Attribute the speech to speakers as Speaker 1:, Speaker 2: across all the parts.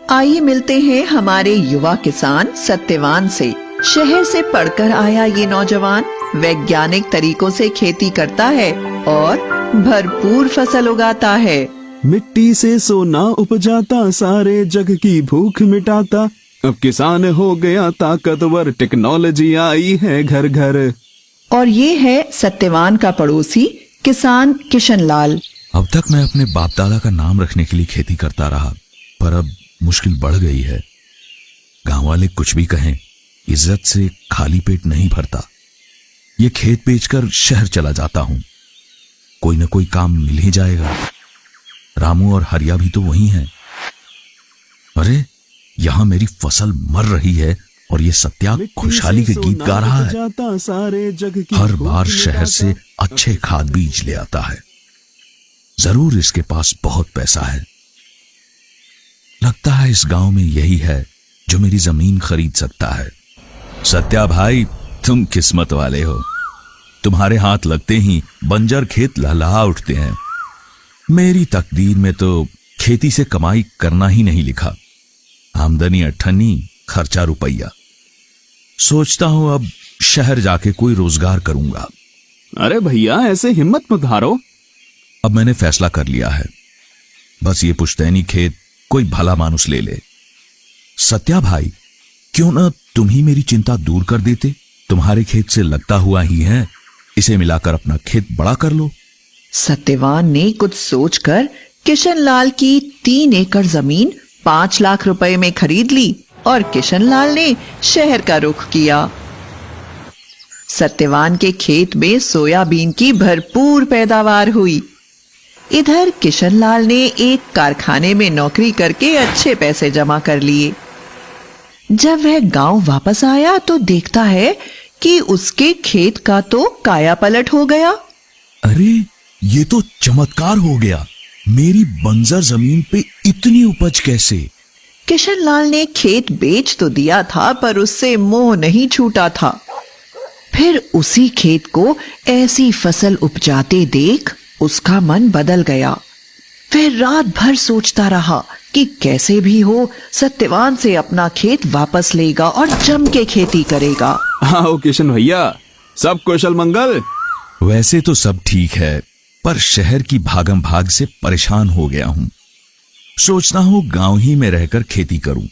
Speaker 1: आइए मिलते हैं हमारे युवा किसान सत्यवान से। शहर से पढ़कर आया ये नौजवान वैज्ञानिक तरीकों से खेती करता है और भरपूर फसल उगाता है।
Speaker 2: मिट्टी से सोना उपजाता, सारे जग की भूख मिटाता। अब किसान हो गया ताकतवर, टेक्नोलॉजी आई है घर घर।
Speaker 1: और ये है सत्यवान का पड़ोसी किसान किशन लाल।
Speaker 3: अब तक मैं अपने बाप दादा का नाम रखने के लिए खेती करता रहा, पर अब मुश्किल बढ़ गई है। गांव वाले कुछ भी कहें, इज्जत से खाली पेट नहीं भरता। ये खेत बेचकर शहर चला जाता हूं, कोई ना कोई काम मिल ही जाएगा। रामू और हरिया भी तो वही हैं। अरे यहां मेरी फसल मर रही है और ये सत्या खुशहाली के गीत गा रहा है। हर बार शहर से अच्छे खाद बीज ले आता है। जरूर इसके पास बहुत पैसा है। लगता है इस गांव में यही है जो मेरी जमीन खरीद सकता है। सत्या भाई, तुम किस्मत वाले हो। तुम्हारे हाथ लगते ही बंजर खेत लहलहा उठते हैं। मेरी तकदीर में तो खेती से कमाई करना ही नहीं लिखा। आमदनी अठन्नी, खर्चा रुपया। सोचता हूं अब शहर जाके कोई रोजगार करूंगा।
Speaker 2: अरे भैया, ऐसे हिम्मत मत हारो।
Speaker 3: अब मैंने फैसला कर लिया है, बस ये पुश्तैनी खेत कोई भला मानुस ले ले। सत्या भाई, क्यों ना तुम ही मेरी चिंता दूर कर देते। तुम्हारे खेत से लगता हुआ ही है, इसे मिलाकर अपना खेत बड़ा कर लो।
Speaker 1: सत्यवान ने कुछ सोचकर किशन लाल की 3 एकड़ जमीन 5 लाख रुपए में खरीद ली और किशन लाल ने शहर का रुख किया। सत्यवान के खेत में सोयाबीन की भरपूर पैदावार हुई। इधर किशन लाल ने एक कारखाने में नौकरी करके अच्छे पैसे जमा कर लिए। जब वह गांव वापस आया तो देखता है कि उसके खेत का तो काया पलट हो गया।
Speaker 3: अरे ये तो चमत्कार हो गया। मेरी बंजर जमीन पे इतनी उपज कैसे?
Speaker 1: किशन लाल ने खेत बेच तो दिया था, पर उससे मोह नहीं छूटा था। फिर उसी खेत को ऐसी फसल उपजाते देख उसका मन बदल गया। फिर रात भर सोचता रहा कि कैसे भी हो सत्यवान से अपना खेत वापस लेगा और जम के खेती करेगा।
Speaker 2: आओ किशन भैया, सब कुशल मंगल।
Speaker 3: वैसे तो सब ठीक है, पर शहर की भागम भाग से परेशान हो गया हूं। सोचता हूं गांव ही में रहकर खेती करूं,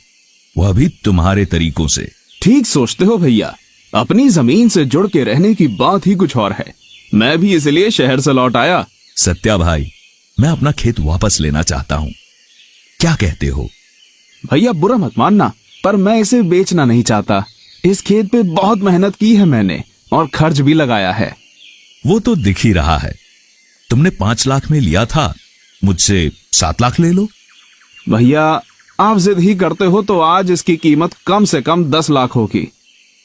Speaker 3: वह भी तुम्हारे तरीकों से।
Speaker 2: ठीक सोचते हो भैया, अपनी जमीन से जुड़ के रहने की बात ही कुछ और है। मैं भी इसलिए शहर से लौट आया।
Speaker 3: सत्या भाई, मैं अपना खेत वापस लेना चाहता हूं, क्या कहते हो?
Speaker 2: भैया बुरा मत मानना, पर मैं इसे बेचना नहीं चाहता। इस खेत पे बहुत मेहनत की है मैंने और खर्च भी लगाया है।
Speaker 3: वो तो दिख ही रहा है। तुमने 5 लाख में लिया था, मुझसे 7 लाख ले लो।
Speaker 2: भैया आप जिद ही करते हो तो आज इसकी कीमत कम से कम 10 लाख होगी।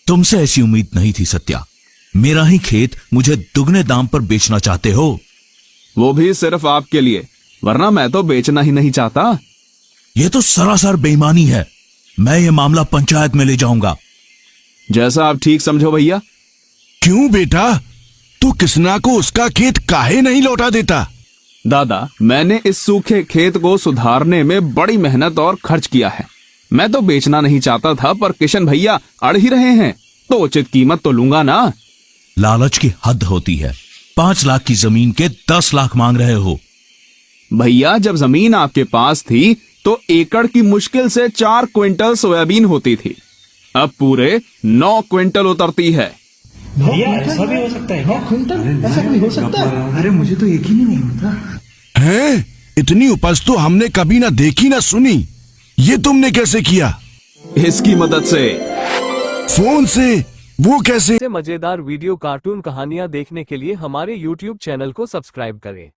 Speaker 3: तुमसे ऐसी उम्मीद नहीं थी सत्या। मेरा ही खेत मुझे दुगने दाम पर बेचना चाहते हो?
Speaker 2: वो भी सिर्फ आपके लिए, वरना मैं तो बेचना ही नहीं चाहता।
Speaker 3: ये तो सरासर बेईमानी है। मैं ये मामला पंचायत में ले जाऊंगा।
Speaker 2: जैसा आप ठीक समझो भैया।
Speaker 4: क्यों बेटा, तू किसना को उसका खेत काहे नहीं लौटा देता?
Speaker 2: दादा, मैंने इस सूखे खेत को सुधारने में बड़ी मेहनत और खर्च किया है। मैं तो बेचना नहीं चाहता था, पर किशन भैया अड़ ही रहे हैं, तो उचित कीमत तो लूंगा ना।
Speaker 3: लालच की हद होती है। 5 लाख की जमीन के 10 लाख मांग रहे हो।
Speaker 2: भैया जब जमीन आपके पास थी तो एकड़ की मुश्किल से 4 क्विंटल सोयाबीन होती थी, अब पूरे 9 क्विंटल उतरती है।
Speaker 5: भैया ऐसा भी हो सकता है क्या? क्विंटल ऐसा भी हो सकता है? अरे मुझे तो यकीन ही नहीं होता।
Speaker 4: हैं? इतनी उपज तो हमने कभी ना देखी ना सुनी। ये तुमने कैसे किया?
Speaker 2: इसकी मदद से।
Speaker 4: फोन से? वो कैसे?
Speaker 6: मजेदार वीडियो कार्टून कहानियां देखने के लिए हमारे YouTube चैनल को सब्सक्राइब करें।